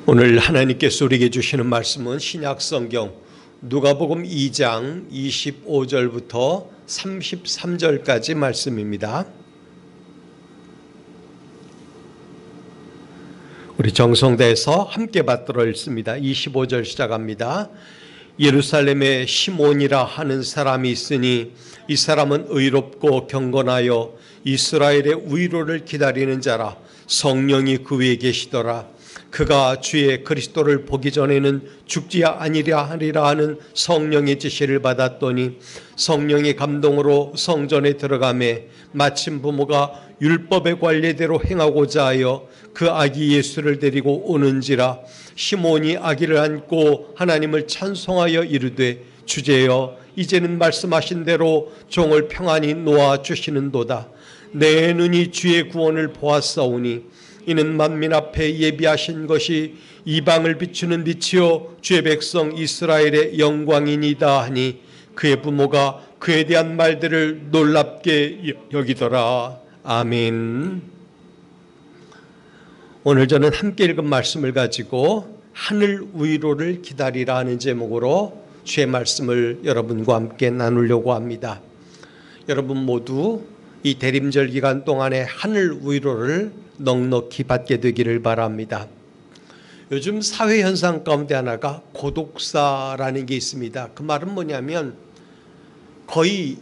오늘 하나님께서 우리에게 주시는 말씀은 신약성경 누가복음 2장 25절부터 33절까지 말씀입니다. 우리 정성대에서 함께 받들어 읽습니다. 25절 시작합니다. 예루살렘에 시몬이라 하는 사람이 있으니 이 사람은 의롭고 경건하여 이스라엘의 위로를 기다리는 자라. 성령이 그 위에 계시더라. 그가 주의 그리스도를 보기 전에는 죽지 아니랴 하리라 하는 성령의 지시를 받았더니 성령의 감동으로 성전에 들어가매 마침 부모가 율법의 관례대로 행하고자 하여 그 아기 예수를 데리고 오는지라. 시몬이 아기를 안고 하나님을 찬송하여 이르되 주제여 이제는 말씀하신 대로 종을 평안히 놓아 주시는도다. 내 눈이 주의 구원을 보았사오니 이는 만민 앞에 예비하신 것이 이방을 비추는 빛이요 주의 백성 이스라엘의 영광이니이다 하니 그의 부모가 그에 대한 말들을 놀랍게 여기더라. 아멘. 오늘 저는 함께 읽은 말씀을 가지고 하늘 위로를 기다리라 하는 제목으로 주의 말씀을 여러분과 함께 나누려고 합니다. 여러분 모두 이 대림절 기간 동안에 하늘 위로를 넉넉히 받게 되기를 바랍니다. 요즘 사회 현상 가운데 하나가 고독사라는 게 있습니다. 그 말은 뭐냐면 거의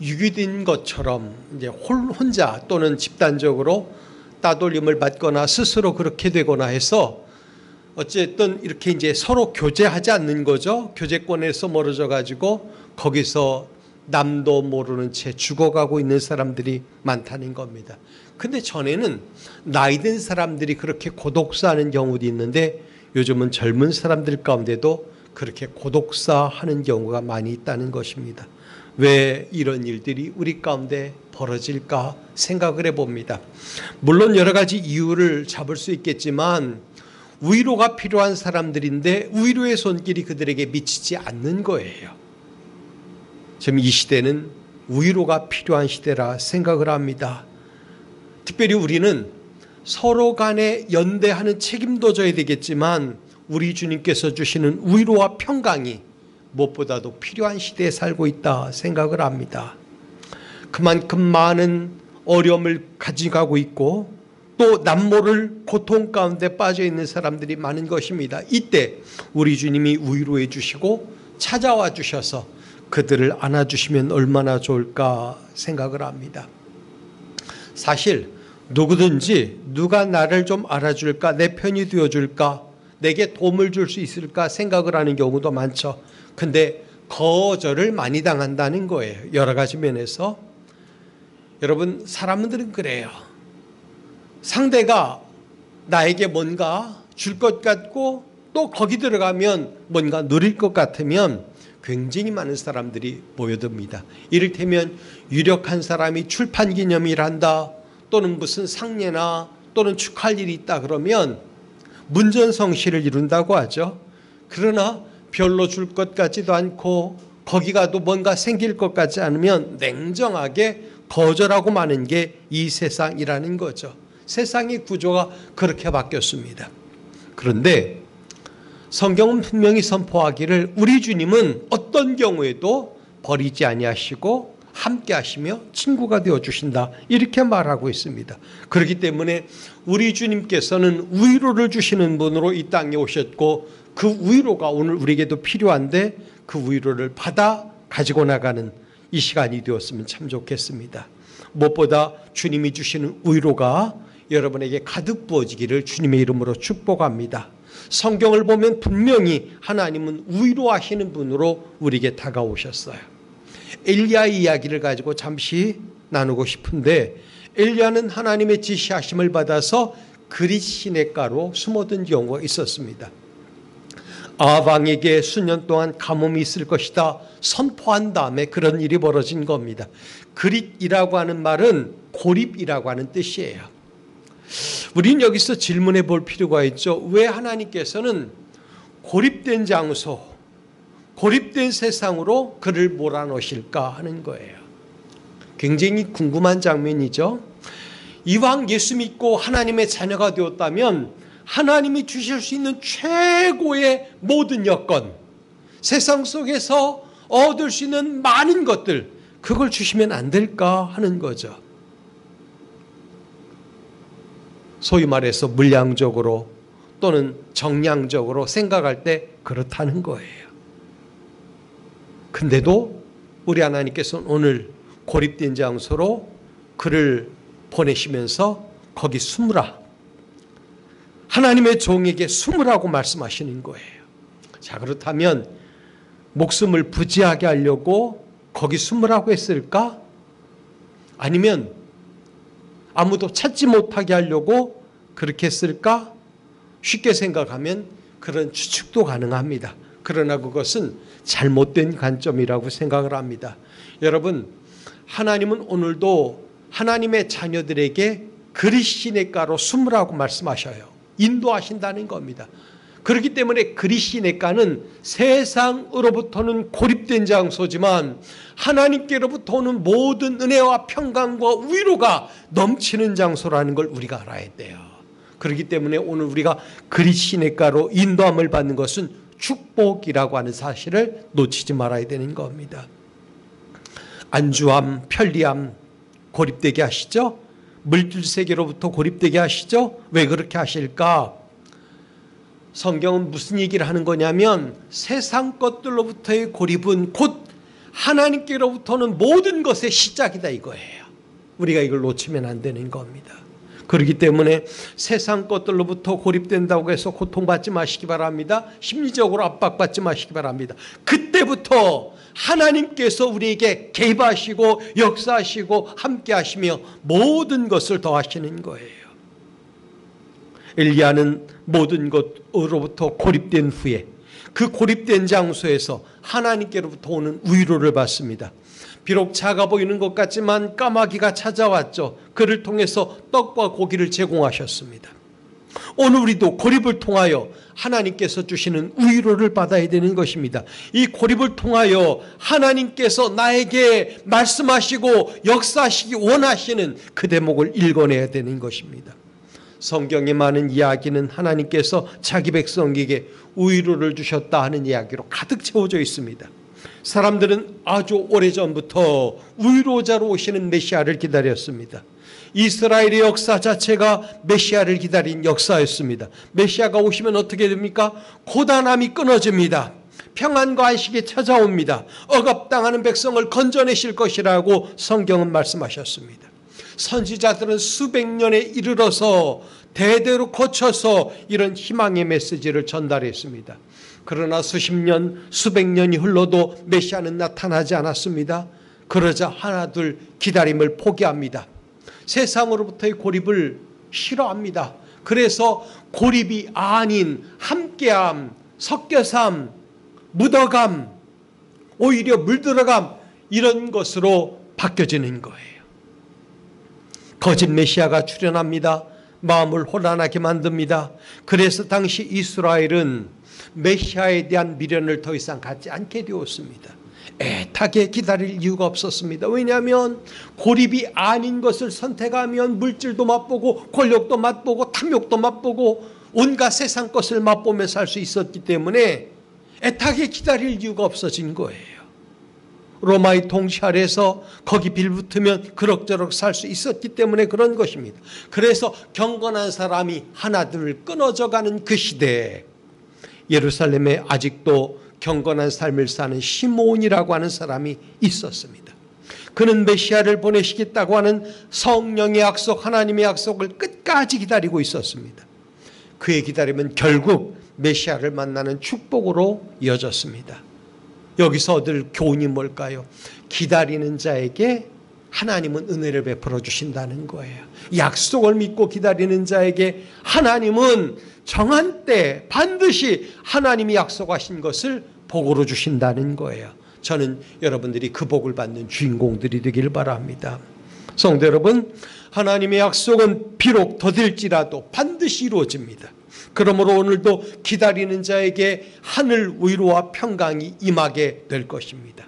유기된 것처럼 이제 혼자 또는 집단적으로 따돌림을 받거나 스스로 그렇게 되거나 해서 어쨌든 이렇게 이제 서로 교제하지 않는 거죠. 교제권에서 멀어져 가지고 거기서 남도 모르는 채 죽어가고 있는 사람들이 많다는 겁니다. 근데 전에는 나이 든 사람들이 그렇게 고독사하는 경우도 있는데 요즘은 젊은 사람들 가운데도 그렇게 고독사하는 경우가 많이 있다는 것입니다. 왜 이런 일들이 우리 가운데 벌어질까 생각을 해봅니다. 물론 여러 가지 이유를 잡을 수 있겠지만 위로가 필요한 사람들인데 위로의 손길이 그들에게 미치지 않는 거예요. 지금 이 시대는 위로가 필요한 시대라 생각을 합니다. 특별히 우리는 서로 간에 연대하는 책임도 져야 되겠지만 우리 주님께서 주시는 위로와 평강이 무엇보다도 필요한 시대에 살고 있다 생각을 합니다. 그만큼 많은 어려움을 가져가고 있고 또 남모를 고통 가운데 빠져 있는 사람들이 많은 것입니다. 이때 우리 주님이 위로해 주시고 찾아와 주셔서 그들을 안아주시면 얼마나 좋을까 생각을 합니다. 사실 누구든지 누가 나를 좀 알아줄까, 내 편이 되어줄까, 내게 도움을 줄 수 있을까 생각을 하는 경우도 많죠. 근데 거절을 많이 당한다는 거예요. 여러 가지 면에서. 여러분 사람들은 그래요. 상대가 나에게 뭔가 줄 것 같고 또 거기 들어가면 뭔가 누릴 것 같으면 굉장히 많은 사람들이 모여듭니다. 이를테면 유력한 사람이 출판 기념일을 한다 또는 무슨 상례나 또는 축하할 일이 있다 그러면 문전성시를 이룬다고 하죠. 그러나 별로 줄 것 같지도 않고 거기 가도 뭔가 생길 것 같지 않으면 냉정하게 거절하고 마는 게 이 세상이라는 거죠. 세상의 구조가 그렇게 바뀌었습니다. 그런데 성경은 분명히 선포하기를 우리 주님은 어떤 경우에도 버리지 아니하시고 함께 하시며 친구가 되어주신다 이렇게 말하고 있습니다. 그렇기 때문에 우리 주님께서는 위로를 주시는 분으로 이 땅에 오셨고 그 위로가 오늘 우리에게도 필요한데 그 위로를 받아 가지고 나가는 이 시간이 되었으면 참 좋겠습니다. 무엇보다 주님이 주시는 위로가 여러분에게 가득 부어지기를 주님의 이름으로 축복합니다. 성경을 보면 분명히 하나님은 위로하시는 분으로 우리에게 다가오셨어요. 엘리야의 이야기를 가지고 잠시 나누고 싶은데 엘리야는 하나님의 지시하심을 받아서 그릿 시냇가로 숨어든 경우가 있었습니다. 아합 왕에게 수년 동안 가뭄이 있을 것이다 선포한 다음에 그런 일이 벌어진 겁니다. 그릿이라고 하는 말은 고립이라고 하는 뜻이에요. 우리는 여기서 질문해 볼 필요가 있죠. 왜 하나님께서는 고립된 장소, 고립된 세상으로 그를 몰아넣으실까 하는 거예요. 굉장히 궁금한 장면이죠. 이왕 예수 믿고 하나님의 자녀가 되었다면 하나님이 주실 수 있는 최고의 모든 여건, 세상 속에서 얻을 수 있는 많은 것들, 그걸 주시면 안 될까 하는 거죠. 소위 말해서 물량적으로 또는 정량적으로 생각할 때 그렇다는 거예요. 근데도 우리 하나님께서는 오늘 고립된 장소로 그를 보내시면서 거기 숨으라, 하나님의 종에게 숨으라고 말씀하시는 거예요. 자, 그렇다면 목숨을 부지하게 하려고 거기 숨으라고 했을까? 아니면 아무도 찾지 못하게 하려고 그렇게 했을까? 쉽게 생각하면 그런 추측도 가능합니다. 그러나 그것은 잘못된 관점이라고 생각을 합니다. 여러분, 하나님은 오늘도 하나님의 자녀들에게 그리시네가로 숨으라고 말씀하셔요. 인도하신다는 겁니다. 그렇기 때문에 그리시네가는 세상으로부터는 고립된 장소지만 하나님께로부터 오는 모든 은혜와 평강과 위로가 넘치는 장소라는 걸 우리가 알아야 돼요. 그렇기 때문에 오늘 우리가 그리시네가로 인도함을 받는 것은 축복이라고 하는 사실을 놓치지 말아야 되는 겁니다. 안주함, 편리함 고립되게 하시죠? 물질 세계로부터 고립되게 하시죠? 왜 그렇게 하실까? 성경은 무슨 얘기를 하는 거냐면 세상 것들로부터의 고립은 곧 하나님께로부터는 모든 것의 시작이다 이거예요. 우리가 이걸 놓치면 안 되는 겁니다. 그렇기 때문에 세상 것들로부터 고립된다고 해서 고통받지 마시기 바랍니다. 심리적으로 압박받지 마시기 바랍니다. 그때부터 하나님께서 우리에게 개입하시고 역사하시고 함께 하시며 모든 것을 더하시는 거예요. 엘리야는 모든 것으로부터 고립된 후에 그 고립된 장소에서 하나님께로부터 오는 위로를 받습니다. 비록 작아 보이는 것 같지만 까마귀가 찾아왔죠. 그를 통해서 떡과 고기를 제공하셨습니다. 오늘 우리도 고립을 통하여 하나님께서 주시는 위로를 받아야 되는 것입니다. 이 고립을 통하여 하나님께서 나에게 말씀하시고 역사하시기 원하시는 그 대목을 읽어내야 되는 것입니다. 성경에 많은 이야기는 하나님께서 자기 백성에게 위로를 주셨다 하는 이야기로 가득 채워져 있습니다. 사람들은 아주 오래전부터 위로자로 오시는 메시아를 기다렸습니다. 이스라엘의 역사 자체가 메시아를 기다린 역사였습니다. 메시아가 오시면 어떻게 됩니까? 고단함이 끊어집니다. 평안과 안식이 찾아옵니다. 억압당하는 백성을 건져내실 것이라고 성경은 말씀하셨습니다. 선지자들은 수백 년에 이르러서 대대로 거쳐서 이런 희망의 메시지를 전달했습니다. 그러나 수십 년, 수백 년이 흘러도 메시아는 나타나지 않았습니다. 그러자 하나둘 기다림을 포기합니다. 세상으로부터의 고립을 싫어합니다. 그래서 고립이 아닌 함께함, 섞여삼, 묻어감, 오히려 물들어감 이런 것으로 바뀌어지는 거예요. 거짓 메시아가 출현합니다. 마음을 혼란하게 만듭니다. 그래서 당시 이스라엘은 메시아에 대한 미련을 더 이상 갖지 않게 되었습니다. 애타게 기다릴 이유가 없었습니다. 왜냐하면 고립이 아닌 것을 선택하면 물질도 맛보고 권력도 맛보고 탐욕도 맛보고 온갖 세상 것을 맛보며 살 수 있었기 때문에 애타게 기다릴 이유가 없어진 거예요. 로마의 통치 아래서 거기 빌붙으면 그럭저럭 살 수 있었기 때문에 그런 것입니다. 그래서 경건한 사람이 하나둘 끊어져가는 그 시대에 예루살렘에 아직도 경건한 삶을 사는 시므온이라고 하는 사람이 있었습니다. 그는 메시아를 보내시겠다고 하는 성령의 약속, 하나님의 약속을 끝까지 기다리고 있었습니다. 그의 기다림은 결국 메시아를 만나는 축복으로 이어졌습니다. 여기서 얻을 교훈이 뭘까요? 기다리는 자에게 하나님은 은혜를 베풀어 주신다는 거예요. 약속을 믿고 기다리는 자에게 하나님은 정한 때 반드시 하나님이 약속하신 것을 복으로 주신다는 거예요. 저는 여러분들이 그 복을 받는 주인공들이 되길 바랍니다. 성도 여러분, 하나님의 약속은 비록 더딜지라도 반드시 이루어집니다. 그러므로 오늘도 기다리는 자에게 하늘 위로와 평강이 임하게 될 것입니다.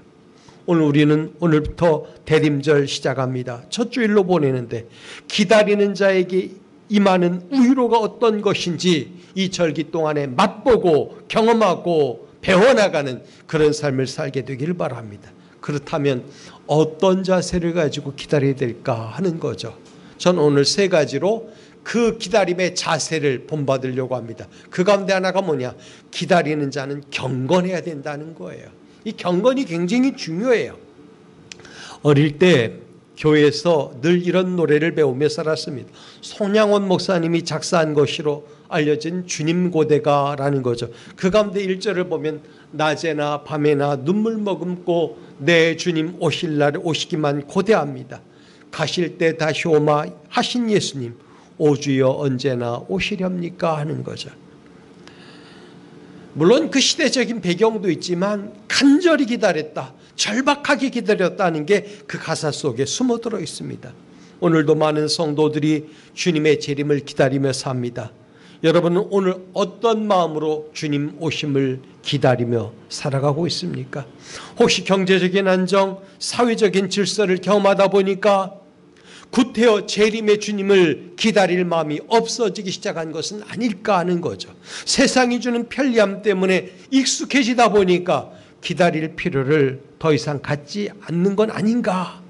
오늘 우리는 오늘부터 대림절 시작합니다. 첫 주일로 보내는데 기다리는 자에게 임하는 위로가 어떤 것인지 이 절기 동안에 맛보고 경험하고 배워나가는 그런 삶을 살게 되기를 바랍니다. 그렇다면 어떤 자세를 가지고 기다려야 될까 하는 거죠. 저는 오늘 세 가지로 그 기다림의 자세를 본받으려고 합니다. 그 가운데 하나가 뭐냐? 기다리는 자는 경건해야 된다는 거예요. 이 경건이 굉장히 중요해요. 어릴 때 교회에서 늘 이런 노래를 배우며 살았습니다. 손양원 목사님이 작사한 것으로 알려진 주님 고대가라는 거죠. 그 가운데 1절을 보면 낮에나 밤에나 눈물 머금고 내 주님 오실 날 오시기만 고대합니다. 가실 때 다시 오마 하신 예수님 오 주여 언제나 오시렵니까 하는 거죠. 물론 그 시대적인 배경도 있지만 간절히 기다렸다, 절박하게 기다렸다는 게 그 가사 속에 숨어들어 있습니다. 오늘도 많은 성도들이 주님의 재림을 기다리며 삽니다. 여러분은 오늘 어떤 마음으로 주님 오심을 기다리며 살아가고 있습니까? 혹시 경제적인 안정, 사회적인 질서를 경험하다 보니까 구태여 재림의 주님을 기다릴 마음이 없어지기 시작한 것은 아닐까 하는 거죠. 세상이 주는 편리함 때문에 익숙해지다 보니까 기다릴 필요를 더 이상 갖지 않는 건 아닌가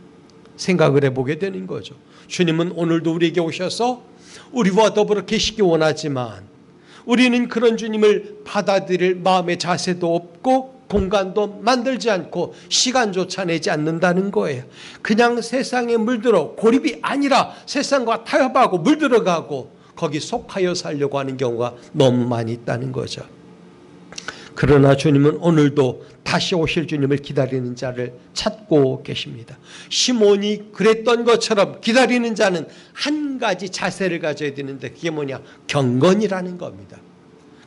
생각을 해보게 되는 거죠. 주님은 오늘도 우리에게 오셔서 우리와 더불어 계시기 원하지만 우리는 그런 주님을 받아들일 마음의 자세도 없고 공간도 만들지 않고 시간조차 내지 않는다는 거예요. 그냥 세상에 물들어 고립이 아니라 세상과 타협하고 물들어가고 거기 속하여 살려고 하는 경우가 너무 많이 있다는 거죠. 그러나 주님은 오늘도 다시 오실 주님을 기다리는 자를 찾고 계십니다. 시몬이 그랬던 것처럼 기다리는 자는 한 가지 자세를 가져야 되는데 그게 뭐냐? 경건이라는 겁니다.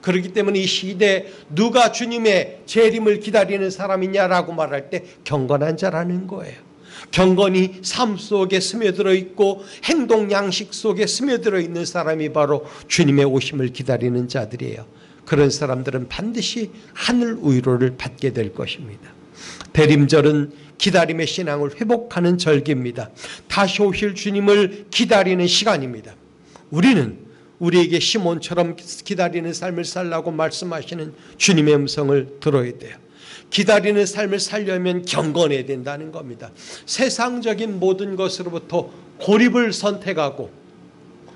그렇기 때문에 이 시대에 누가 주님의 재림을 기다리는 사람이냐라고 말할 때 경건한 자라는 거예요. 경건이 삶 속에 스며들어 있고 행동 양식 속에 스며들어 있는 사람이 바로 주님의 오심을 기다리는 자들이에요. 그런 사람들은 반드시 하늘 위로를 받게 될 것입니다. 대림절은 기다림의 신앙을 회복하는 절기입니다. 다시 오실 주님을 기다리는 시간입니다. 우리는 우리에게 시몬처럼 기다리는 삶을 살라고 말씀하시는 주님의 음성을 들어야 돼요. 기다리는 삶을 살려면 경건해야 된다는 겁니다. 세상적인 모든 것으로부터 고립을 선택하고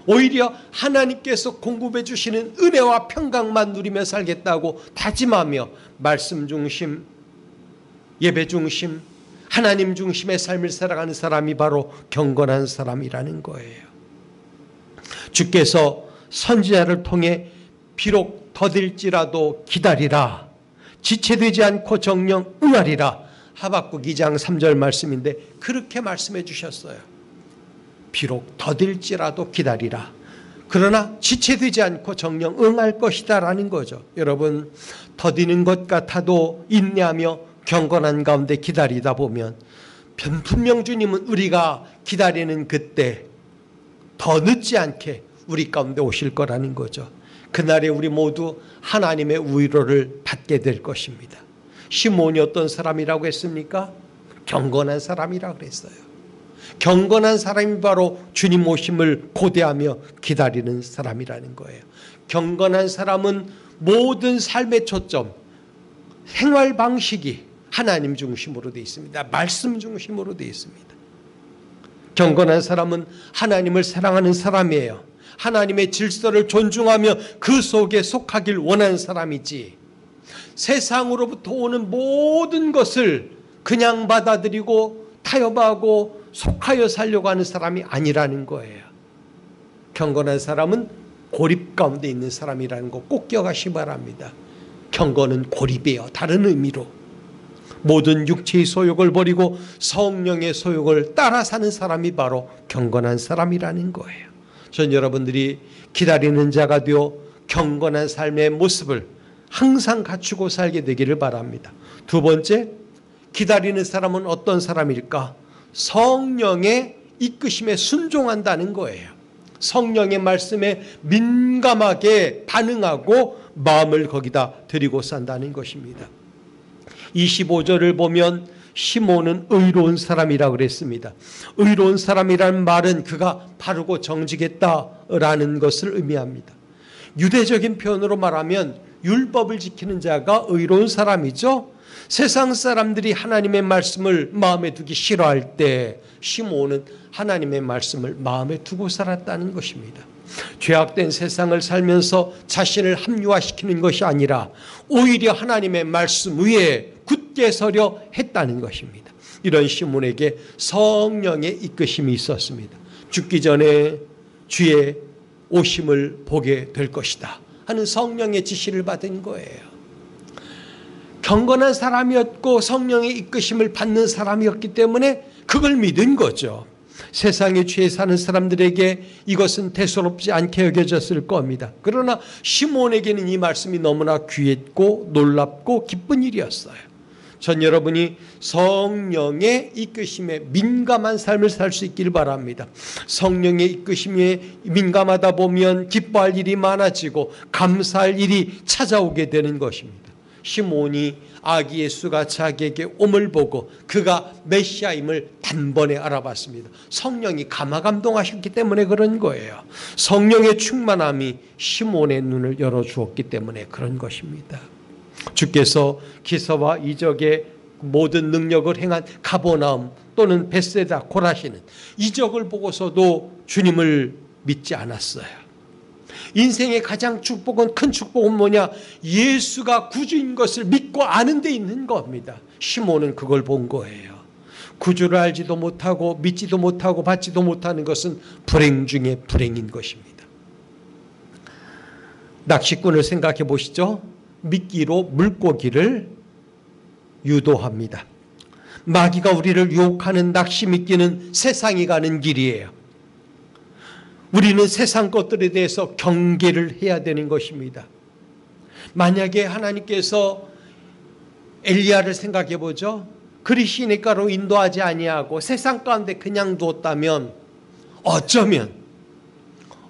오히려 하나님께서 공급해 주시는 은혜와 평강만 누리며 살겠다고 다짐하며 말씀 중심, 예배 중심, 하나님 중심의 삶을 살아가는 사람이 바로 경건한 사람이라는 거예요. 주께서 선지자를 통해 비록 더딜지라도 기다리라, 지체되지 않고 정령 응하리라, 하박국 2장 3절 말씀인데 그렇게 말씀해 주셨어요. 비록 더딜지라도 기다리라, 그러나 지체되지 않고 정령 응할 것이다 라는 거죠. 여러분, 더디는 것 같아도 인내하며 경건한 가운데 기다리다 보면 분명 주님은 우리가 기다리는 그때 더 늦지 않게 우리 가운데 오실 거라는 거죠. 그날에 우리 모두 하나님의 위로를 받게 될 것입니다. 시몬이 어떤 사람이라고 했습니까? 경건한 사람이라고 그랬어요. 경건한 사람이 바로 주님 오심을 고대하며 기다리는 사람이라는 거예요. 경건한 사람은 모든 삶의 초점, 생활 방식이 하나님 중심으로 되어 있습니다. 말씀 중심으로 되어 있습니다. 경건한 사람은 하나님을 사랑하는 사람이에요. 하나님의 질서를 존중하며 그 속에 속하길 원하는 사람이지, 세상으로부터 오는 모든 것을 그냥 받아들이고 타협하고 속하여 살려고 하는 사람이 아니라는 거예요. 경건한 사람은 고립 가운데 있는 사람이라는 거 꼭 기억하시기 바랍니다. 경건은 고립이에요. 다른 의미로 모든 육체의 소욕을 버리고 성령의 소욕을 따라 사는 사람이 바로 경건한 사람이라는 거예요. 전 여러분들이 기다리는 자가 되어 경건한 삶의 모습을 항상 갖추고 살게 되기를 바랍니다. 두 번째, 기다리는 사람은 어떤 사람일까? 성령의 이끄심에 순종한다는 거예요. 성령의 말씀에 민감하게 반응하고 마음을 거기다 드리고 산다는 것입니다. 25절을 보면 시몬은 의로운 사람이라고 그랬습니다. 의로운 사람이라는 말은 그가 바르고 정직했다라는 것을 의미합니다. 유대적인 표현으로 말하면 율법을 지키는 자가 의로운 사람이죠. 세상 사람들이 하나님의 말씀을 마음에 두기 싫어할 때 시몬은 하나님의 말씀을 마음에 두고 살았다는 것입니다. 죄악된 세상을 살면서 자신을 합리화시키는 것이 아니라 오히려 하나님의 말씀 위에 굳게 서려 했다는 것입니다. 이런 시몬에게 성령의 이끄심이 있었습니다. 죽기 전에 주의 오심을 보게 될 것이다 하는 성령의 지시를 받은 거예요. 경건한 사람이었고 성령의 이끄심을 받는 사람이었기 때문에 그걸 믿은 거죠. 세상의 죄에 사는 사람들에게 이것은 대수롭지 않게 여겨졌을 겁니다. 그러나 시몬에게는 이 말씀이 너무나 귀했고 놀랍고 기쁜 일이었어요. 전 여러분이 성령의 이끄심에 민감한 삶을 살 수 있길 바랍니다. 성령의 이끄심에 민감하다 보면 기뻐할 일이 많아지고 감사할 일이 찾아오게 되는 것입니다. 시몬이 아기 예수가 자기에게 옴을 보고 그가 메시아임을 단번에 알아봤습니다. 성령이 감화감동하셨기 때문에 그런 거예요. 성령의 충만함이 시몬의 눈을 열어주었기 때문에 그런 것입니다. 주께서 기사와 이적의 모든 능력을 행한 가버나움 또는 벳세다 고라시는 이적을 보고서도 주님을 믿지 않았어요. 인생의 가장 축복은 큰 축복은 뭐냐? 예수가 구주인 것을 믿고 아는 데 있는 겁니다. 시몬은 그걸 본 거예요. 구주를 알지도 못하고 믿지도 못하고 받지도 못하는 것은 불행 중에 불행인 것입니다. 낚시꾼을 생각해 보시죠. 미끼로 물고기를 유도합니다. 마귀가 우리를 유혹하는 낚시 미끼는 세상이 가는 길이에요. 우리는 세상 것들에 대해서 경계를 해야 되는 것입니다. 만약에 하나님께서 엘리야를 생각해 보죠. 그리 시냇가로 인도하지 아니하고 세상 가운데 그냥 두었다면 어쩌면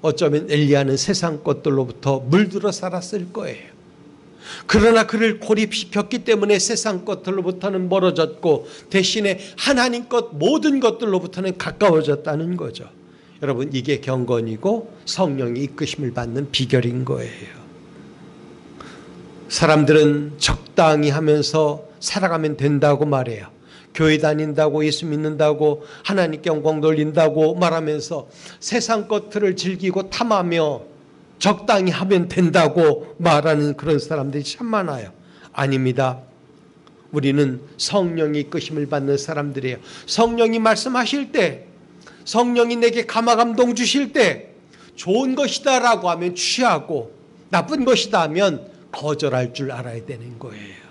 엘리야는 세상 것들로부터 물들어 살았을 거예요. 그러나 그를 고립시켰기 때문에 세상 것들로부터는 멀어졌고 대신에 하나님 것 모든 것들로부터는 가까워졌다는 거죠. 여러분, 이게 경건이고 성령이 이끄심을 받는 비결인 거예요. 사람들은 적당히 하면서 살아가면 된다고 말해요. 교회 다닌다고 예수 믿는다고 하나님께 영광 돌린다고 말하면서 세상 것들을 즐기고 탐하며 적당히 하면 된다고 말하는 그런 사람들이 참 많아요. 아닙니다. 우리는 성령이 이끄심을 받는 사람들이에요. 성령이 말씀하실 때, 성령이 내게 감화감동 주실 때 좋은 것이다 라고 하면 취하고 나쁜 것이다 하면 거절할 줄 알아야 되는 거예요.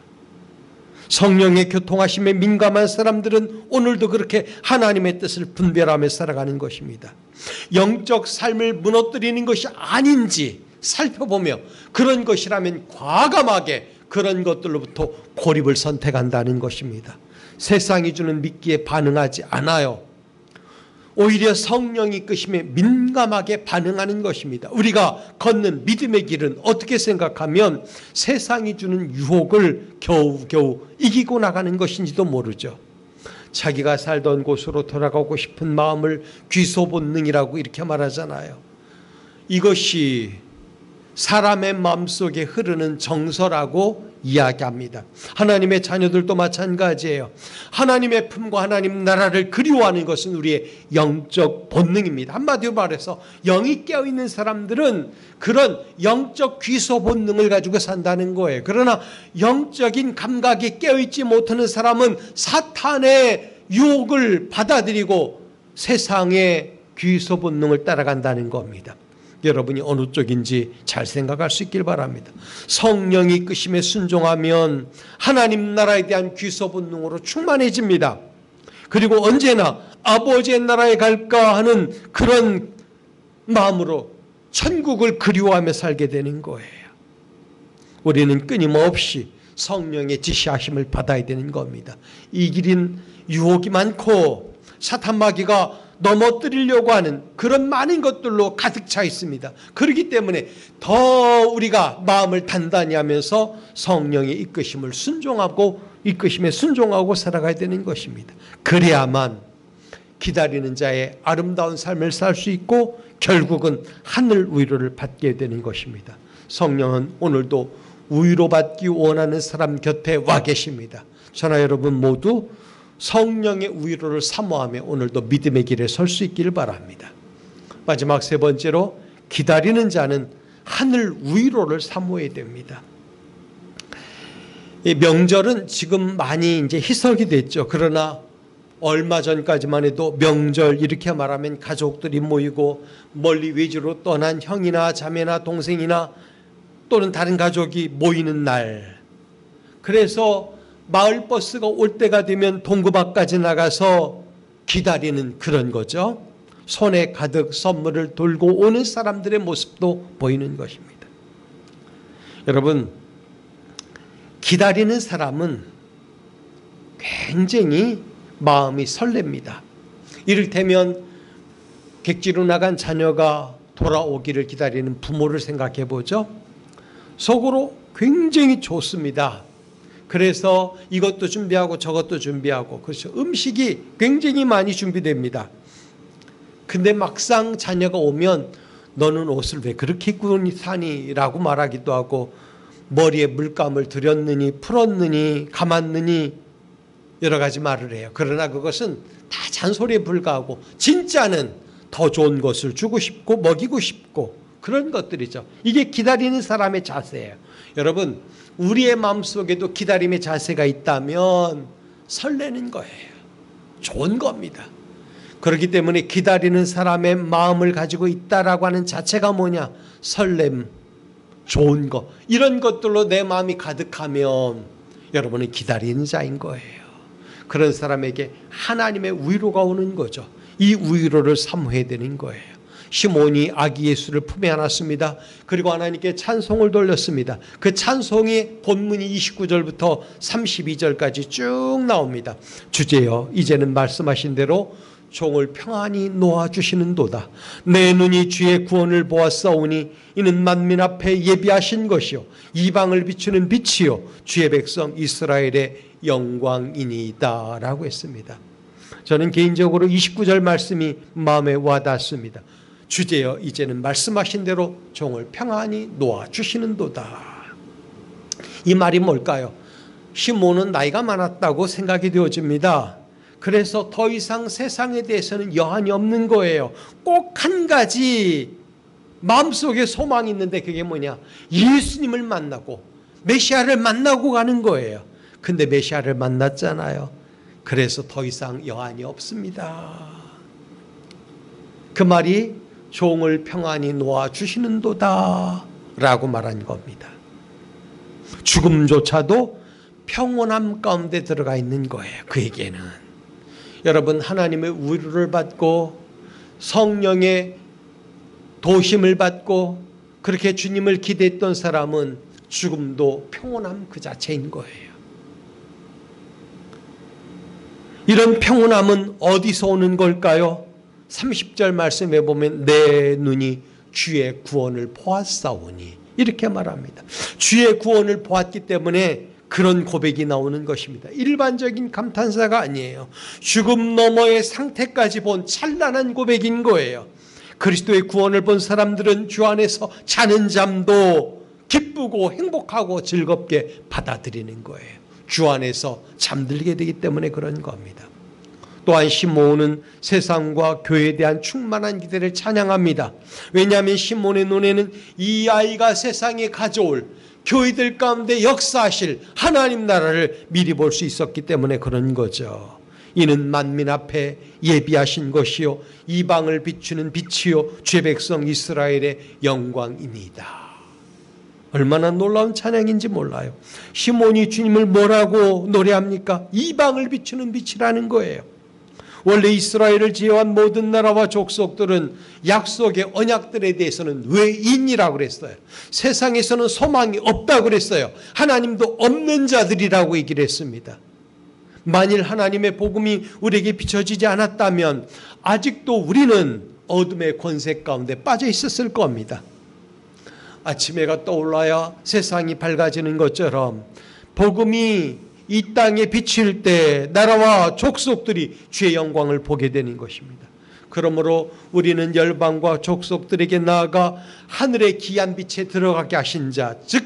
성령의 교통하심에 민감한 사람들은 오늘도 그렇게 하나님의 뜻을 분별하며 살아가는 것입니다. 영적 삶을 무너뜨리는 것이 아닌지 살펴보며 그런 것이라면 과감하게 그런 것들로부터 고립을 선택한다는 것입니다. 세상이 주는 미끼에 반응하지 않아요. 오히려 성령이 이끄심에 민감하게 반응하는 것입니다. 우리가 걷는 믿음의 길은 어떻게 생각하면 세상이 주는 유혹을 겨우겨우 이기고 나가는 것인지도 모르죠. 자기가 살던 곳으로 돌아가고 싶은 마음을 귀소본능이라고 이렇게 말하잖아요. 이것이 사람의 마음속에 흐르는 정서라고 이야기합니다. 하나님의 자녀들도 마찬가지예요. 하나님의 품과 하나님 나라를 그리워하는 것은 우리의 영적 본능입니다. 한마디로 말해서 영이 깨어있는 사람들은 그런 영적 귀소 본능을 가지고 산다는 거예요. 그러나 영적인 감각이 깨어있지 못하는 사람은 사탄의 유혹을 받아들이고 세상의 귀소 본능을 따라간다는 겁니다. 여러분이 어느 쪽인지 잘 생각할 수 있길 바랍니다. 성령이 이끄심에 순종하면 하나님 나라에 대한 귀소 본능으로 충만해집니다. 그리고 언제나 아버지의 나라에 갈까 하는 그런 마음으로 천국을 그리워하며 살게 되는 거예요. 우리는 끊임없이 성령의 지시하심을 받아야 되는 겁니다. 이 길은 유혹이 많고 사탄 마귀가 넘어뜨리려고 하는 그런 많은 것들로 가득 차 있습니다. 그렇기 때문에 더 우리가 마음을 단단히 하면서 성령의 이끄심을 순종하고 이끄심에 순종하고 살아가야 되는 것입니다. 그래야만 기다리는 자의 아름다운 삶을 살 수 있고 결국은 하늘 위로를 받게 되는 것입니다. 성령은 오늘도 위로받기 원하는 사람 곁에 와 계십니다. 저나 여러분 모두 성령의 위로를 사모하며 오늘도 믿음의 길에 설 수 있기를 바랍니다. 마지막 세 번째로 기다리는 자는 하늘 위로를 사모해야 됩니다. 이 명절은 지금 많이 이제 희석이 됐죠. 그러나 얼마 전까지만 해도 명절 이렇게 말하면 가족들이 모이고 멀리 외지로 떠난 형이나 자매나 동생이나 또는 다른 가족이 모이는 날, 그래서 마을버스가 올 때가 되면 동구 밖까지 나가서 기다리는 그런 거죠. 손에 가득 선물을 들고 오는 사람들의 모습도 보이는 것입니다. 여러분, 기다리는 사람은 굉장히 마음이 설렙니다. 이를테면 객지로 나간 자녀가 돌아오기를 기다리는 부모를 생각해 보죠. 속으로 굉장히 좋습니다. 그래서 이것도 준비하고 저것도 준비하고, 그렇죠. 음식이 굉장히 많이 준비됩니다. 근데 막상 자녀가 오면 너는 옷을 왜 그렇게 입고 사니? 라고 말하기도 하고, 머리에 물감을 들였느니 풀었느니 감았느니 여러 가지 말을 해요. 그러나 그것은 다 잔소리에 불과하고 진짜는 더 좋은 것을 주고 싶고 먹이고 싶고 그런 것들이죠. 이게 기다리는 사람의 자세예요. 여러분, 우리의 마음속에도 기다림의 자세가 있다면 설레는 거예요. 좋은 겁니다. 그렇기 때문에 기다리는 사람의 마음을 가지고 있다라고 하는 자체가 뭐냐? 설렘, 좋은 것, 이런 것들로 내 마음이 가득하면 여러분은 기다리는 자인 거예요. 그런 사람에게 하나님의 위로가 오는 거죠. 이 위로를 사모해야 되는 거예요. 시몬이 아기 예수를 품에 안았습니다. 그리고 하나님께 찬송을 돌렸습니다. 그 찬송의 본문이 29절부터 32절까지 쭉 나옵니다. 주제여, 이제는 말씀하신 대로 종을 평안히 놓아주시는도다. 내 눈이 주의 구원을 보았사오니 이는 만민 앞에 예비하신 것이요 이방을 비추는 빛이요 주의 백성 이스라엘의 영광이니이다 라고 했습니다. 저는 개인적으로 29절 말씀이 마음에 와닿습니다. 주제여, 이제는 말씀하신 대로 종을 평안히 놓아주시는도다. 이 말이 뭘까요? 시몬은 나이가 많았다고 생각이 되어집니다. 그래서 더 이상 세상에 대해서는 여한이 없는 거예요. 꼭 한 가지 마음속에 소망이 있는데 그게 뭐냐? 예수님을 만나고 메시아를 만나고 가는 거예요. 근데 메시아를 만났잖아요. 그래서 더 이상 여한이 없습니다. 그 말이 종을 평안히 놓아주시는도다 라고 말한 겁니다. 죽음조차도 평온함 가운데 들어가 있는 거예요. 그에게는. 여러분, 하나님의 위로를 받고 성령의 도심을 받고 그렇게 주님을 기대했던 사람은 죽음도 평온함 그 자체인 거예요. 이런 평온함은 어디서 오는 걸까요? 30절 말씀에 보면 내 눈이 주의 구원을 보았사오니 이렇게 말합니다. 주의 구원을 보았기 때문에 그런 고백이 나오는 것입니다. 일반적인 감탄사가 아니에요. 죽음 너머의 상태까지 본 찬란한 고백인 거예요. 그리스도의 구원을 본 사람들은 주 안에서 자는 잠도 기쁘고 행복하고 즐겁게 받아들이는 거예요. 주 안에서 잠들게 되기 때문에 그런 겁니다. 또한 시몬은 세상과 교회에 대한 충만한 기대를 찬양합니다. 왜냐하면 시몬의 눈에는 이 아이가 세상에 가져올 교회들 가운데 역사하실 하나님 나라를 미리 볼 수 있었기 때문에 그런 거죠. 이는 만민 앞에 예비하신 것이요 이방을 비추는 빛이요 주의 백성 이스라엘의 영광이니이다. 얼마나 놀라운 찬양인지 몰라요. 시몬이 주님을 뭐라고 노래합니까? 이방을 비추는 빛이라는 거예요. 원래 이스라엘을 제외한 모든 나라와 족속들은 약속의 언약들에 대해서는 외인이라고 그랬어요. 세상에서는 소망이 없다고 그랬어요. 하나님도 없는 자들이라고 얘기를 했습니다. 만일 하나님의 복음이 우리에게 비춰지지 않았다면 아직도 우리는 어둠의 권세 가운데 빠져 있었을 겁니다. 아침 해가 떠올라야 세상이 밝아지는 것처럼 복음이 이 땅에 비칠 때 나라와 족속들이 주의 영광을 보게 되는 것입니다. 그러므로 우리는 열방과 족속들에게 나아가 하늘의 귀한 빛에 들어가게 하신 자, 즉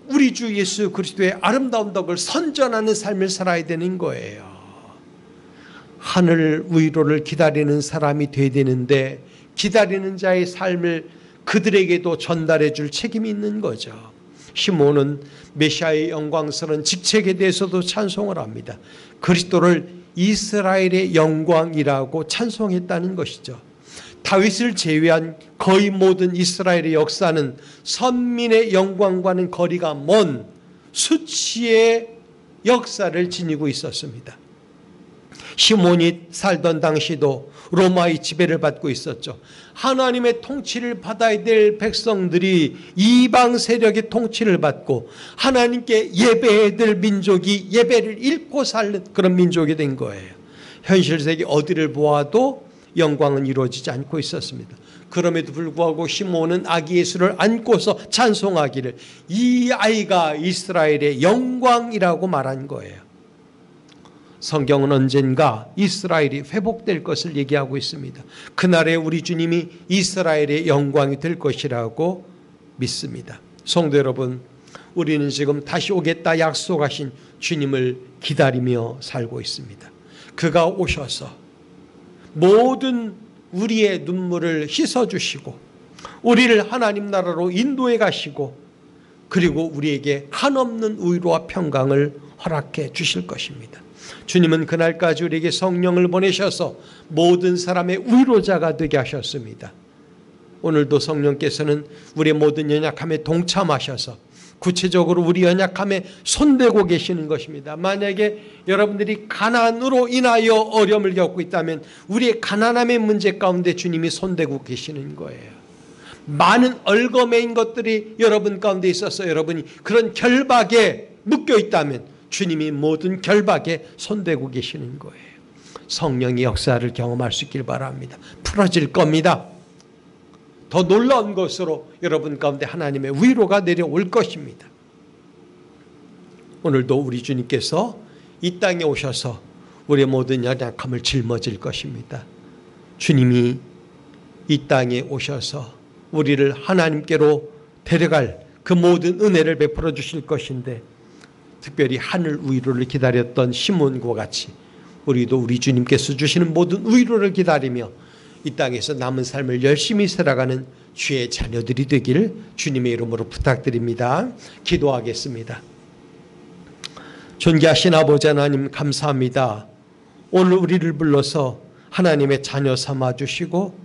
우리 주 예수 그리스도의 아름다운 덕을 선전하는 삶을 살아야 되는 거예요. 하늘 위로를 기다리는 사람이 돼야 되는데 기다리는 자의 삶을 그들에게도 전달해 줄 책임이 있는 거죠. 시몬은 메시아의 영광스러운 직책에 대해서도 찬송을 합니다. 그리스도를 이스라엘의 영광이라고 찬송했다는 것이죠. 다윗을 제외한 거의 모든 이스라엘의 역사는 선민의 영광과는 거리가 먼 수치의 역사를 지니고 있었습니다. 시몬이 살던 당시도 로마의 지배를 받고 있었죠. 하나님의 통치를 받아야 될 백성들이 이방 세력의 통치를 받고 하나님께 예배해야 될 민족이 예배를 잃고 사는 그런 민족이 된 거예요. 현실 세계 어디를 보아도 영광은 이루어지지 않고 있었습니다. 그럼에도 불구하고 시몬은 아기 예수를 안고서 찬송하기를 이 아이가 이스라엘의 영광이라고 말한 거예요. 성경은 언젠가 이스라엘이 회복될 것을 얘기하고 있습니다. 그날에 우리 주님이 이스라엘의 영광이 될 것이라고 믿습니다. 성도 여러분, 우리는 지금 다시 오겠다 약속하신 주님을 기다리며 살고 있습니다. 그가 오셔서 모든 우리의 눈물을 씻어주시고 우리를 하나님 나라로 인도해 가시고 그리고 우리에게 한없는 의로와 평강을 허락해 주실 것입니다. 주님은 그날까지 우리에게 성령을 보내셔서 모든 사람의 위로자가 되게 하셨습니다. 오늘도 성령께서는 우리의 모든 연약함에 동참하셔서 구체적으로 우리 연약함에 손대고 계시는 것입니다. 만약에 여러분들이 가난으로 인하여 어려움을 겪고 있다면 우리의 가난함의 문제 가운데 주님이 손대고 계시는 거예요. 많은 얼거매인 것들이 여러분 가운데 있어서 여러분이 그런 결박에 묶여 있다면 주님이 모든 결박에 손대고 계시는 거예요. 성령의 역사를 경험할 수 있길 바랍니다. 풀어질 겁니다. 더 놀라운 것으로 여러분 가운데 하나님의 위로가 내려올 것입니다. 오늘도 우리 주님께서 이 땅에 오셔서 우리의 모든 연약함을 짊어질 것입니다. 주님이 이 땅에 오셔서 우리를 하나님께로 데려갈 그 모든 은혜를 베풀어 주실 것인데 특별히 하늘 위로를 기다렸던 시몬과 같이 우리도 우리 주님께서 주시는 모든 위로를 기다리며 이 땅에서 남은 삶을 열심히 살아가는 주의 자녀들이 되기를 주님의 이름으로 부탁드립니다. 기도하겠습니다. 존귀하신 아버지 하나님 감사합니다. 오늘 우리를 불러서 하나님의 자녀 삼아 주시고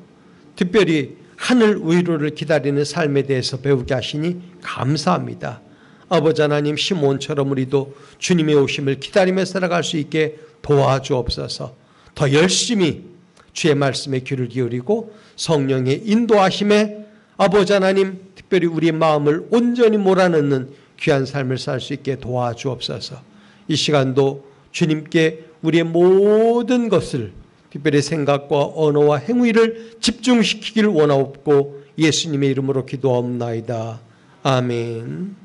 특별히 하늘 위로를 기다리는 삶에 대해서 배우게 하시니 감사합니다. 아버지 하나님 시몬처럼 우리도 주님의 오심을 기다리며 살아갈 수 있게 도와주옵소서. 더 열심히 주의 말씀에 귀를 기울이고 성령의 인도하심에 아버지 하나님 특별히 우리의 마음을 온전히 몰아넣는 귀한 삶을 살 수 있게 도와주옵소서. 이 시간도 주님께 우리의 모든 것을 특별히 생각과 언어와 행위를 집중시키기를 원하옵고 예수님의 이름으로 기도하옵나이다. 아멘.